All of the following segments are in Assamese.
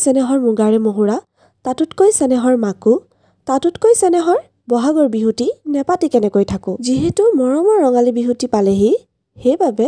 চেনেহৰ মুগাৰে মহুৰা, তাতোতকৈ চেনেহৰ মাকো, তাতোতকৈ চেনেহৰ বহাগৰ বিহুটি নেপাতি কেনেকৈ থাকোঁ। যিহেতু মৰমৰ ৰঙালী বিহুটি পালেহি, সেইবাবে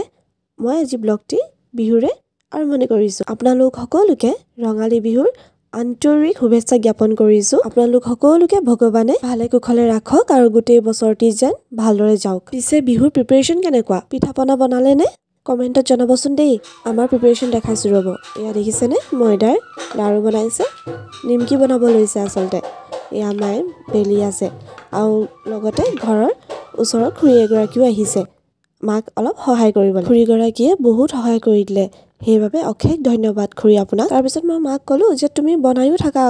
মই আজি ব্লগটি বিহুৰে আৰম্ভণি কৰিছোঁ। আপোনালোক সকলোকে ৰঙালী বিহুৰ আন্তৰিক শুভেচ্ছা জ্ঞাপন কৰিছোঁ। আপোনালোক সকলোকে ভগৱানে ভালে কুশলে ৰাখক আৰু গোটেই বছৰটি যেন ভালদৰে যাওক। পিছে বিহুৰ প্ৰিপাৰেশ্যন কেনেকুৱা? পিঠা পনা বনালে নে? কমেণ্টত জনাবচোন দেই। আমাৰ প্ৰিপাৰেশ্যন দেখাইছোঁ ৰ'ব। এয়া দেখিছেনে ময়দাৰ লাড়ু বনাইছে, নিমকি বনাব লৈছে আচলতে। এয়া মায়ে বেলি আছে আৰু লগতে ঘৰৰ ওচৰৰ খুৰী এগৰাকীও আহিছে মাক অলপ সহায় কৰিবলৈ। খুৰীগৰাকীয়ে বহুত সহায় কৰি দিলে, সেইবাবে অশেষ ধন্যবাদ খুৰী আপোনাক। তাৰপিছত মই মাক ক'লোঁ যে তুমি বনায়ো থাকা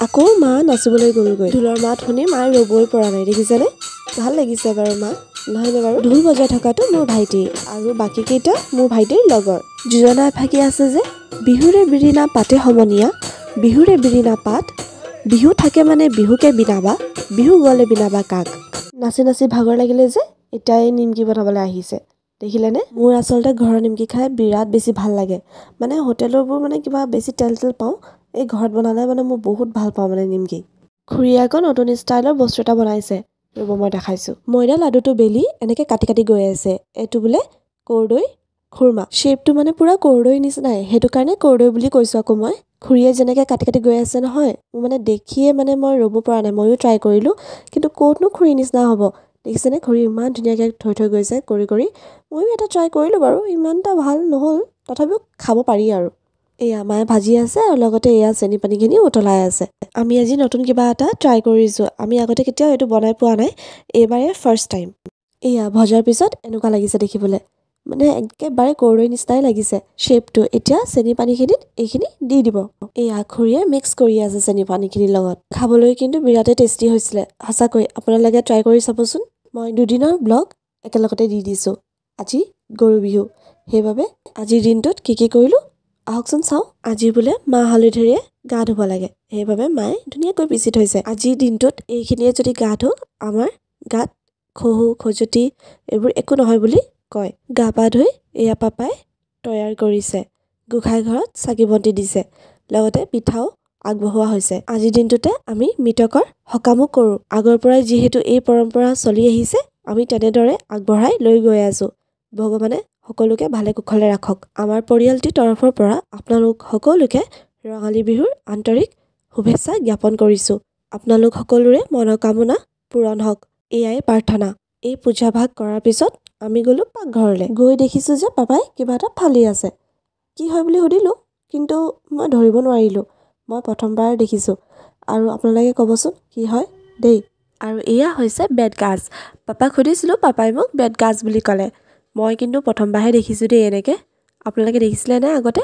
আকৌ মা নাচিবলৈ গ'লগৈ। ঢোলৰ মাত শুনি মায়ে ৰ'বই পৰা নাই, দেখিছেনে? ভাল লাগিছে বাৰু মা, নহয়নে বাৰু? ঢোল বজাই থকাটো মোৰ ভাইটি আৰু বাকীকেইটা মোৰ ভাইটিৰ লগৰ। যোজনা এফাকি আছে যে বিহুৰে বিৰিণা পাতে সমনীয়া, বিহুৰে বিৰিণা পাত, বিহু থাকে মানে বিহুকে বিনাবা, বিহু গ'লে বিনাবা কাক। নাচি নাচি ভাগৰ লাগিলে যে এতিয়াই নিমকি বনাবলৈ আহিছে, দেখিলেনে? মোৰ আচলতে ঘৰৰ নিমকি খাই বিৰাট বেছি ভাল লাগে। মানে হোটেলৰবোৰ মানে কিবা বেছি তেল পাওঁ, এই ঘৰত বনালে মানে মই বহুত ভাল পাওঁ মানে নিমকি। খুৰীয়ে আকৌ নতুন ষ্টাইলৰ বস্তু এটা বনাইছে, ৰ'ব মই দেখাইছোঁ। ময়দা লাডুটো বেলি এনেকৈ কাটি কাটি গৈ আছে। এইটো বোলে কৰ্দৈ খুৰমা। শ্বেপটো মানে পুৰা কৰ্দৈ নিচিনাই, সেইটো কাৰণে কৰ্দৈ বুলি কৈছোঁ আকৌ মই। খুৰীয়ে যেনেকৈ কাটি কাটি গৈ আছে নহয়, মোৰ মানে দেখিয়ে মানে মই ৰ'ব পৰা নাই। ময়ো ট্ৰাই কৰিলোঁ, কিন্তু ক'তনো খুৰীৰ নিচিনা হ'ব। দেখিছেনে খুৰী ইমান ধুনীয়াকৈ থৈ গৈছে কৰি। ময়ো এটা ট্ৰাই কৰিলোঁ বাৰু, ইমান এটা ভাল নহ'ল, তথাপিও খাব পাৰি আৰু। এয়া মায়ে ভাজি আছে আৰু লগতে এয়া চেনি পানীখিনি উতলাই আছে। আমি আজি নতুন কিবা এটা ট্ৰাই কৰিছোঁ, আমি আগতে কেতিয়াও এইটো বনাই পোৱা নাই, এইবাৰে ফাৰ্ষ্ট টাইম। এয়া ভজাৰ পিছত এনেকুৱা লাগিছে দেখিবলৈ, মানে একেবাৰে কৰ্দৈ নিচিনাই লাগিছে শ্বেপটো। এতিয়া চেনি পানীখিনিত এইখিনি দি দিব। এয়া খুৰীয়ে মিক্স কৰি আছে চেনি পানীখিনিৰ লগত। খাবলৈ কিন্তু বিৰাটেই টেষ্টি হৈছিলে, সঁচাকৈ আপোনালোকে ট্ৰাই কৰি চাবচোন। মই দুদিনৰ ব্লগ একেলগতে দি দিছোঁ। আজি গৰু বিহু, সেইবাবে আজিৰ দিনটোত কি কৰিলোঁ আহকচোন চাওঁ। আজি বোলে মাহ হালধিৰে গা ধুব লাগে, সেইবাবে মায়ে ধুনীয়াকৈ পিচি থৈছে। আজিৰ দিনটোত এইখিনিয়ে যদি গা ধুওঁ আমাৰ গাত খহু খজুৱতি এইবোৰ একো নহয় বুলি কয়। গা পা ধুই এয়া পাপাই তৈয়াৰ কৰিছে, গোঁসাই ঘৰত চাকি বন্তি দিছে, লগতে পিঠাও আগবঢ়োৱা হৈছে। আজিৰ দিনটোতে আমি মৃতকৰ সকামো কৰোঁ। আগৰ পৰাই যিহেতু এই পৰম্পৰা চলি আহিছে, আমি তেনেদৰে আগবঢ়াই লৈ গৈ আছোঁ। ভগৱানে সকলোকে ভালে কুশলে ৰাখক। আমাৰ পৰিয়ালটিৰ তৰফৰ পৰা আপোনালোক সকলোকে ৰঙালী বিহুৰ আন্তৰিক শুভেচ্ছা জ্ঞাপন কৰিছোঁ। আপোনালোক সকলোৰে মনোকামনা পূৰণ হওক, এয়াই প্ৰাৰ্থনা। এই পূজা ভাগ কৰাৰ পিছত আমি গ'লোঁ পাকঘৰলৈ। গৈ দেখিছোঁ যে পাপাই কিবা এটা ফালি আছে। কি হয় বুলি সুধিলোঁ, কিন্তু মই ধৰিব নোৱাৰিলোঁ। মই প্ৰথমবাৰ দেখিছোঁ আৰু আপোনালোকে ক'বচোন কি হয় দেই। আৰু এয়া হৈছে বেতগাজ। পাপাক সুধিছিলোঁ, পাপাই মোক বেতগাজ বুলি ক'লে। মই কিন্তু প্ৰথমবাৰহে দেখিছোঁ দেই এনেকৈ। আপোনালোকে দেখিছিলে নে আগতে?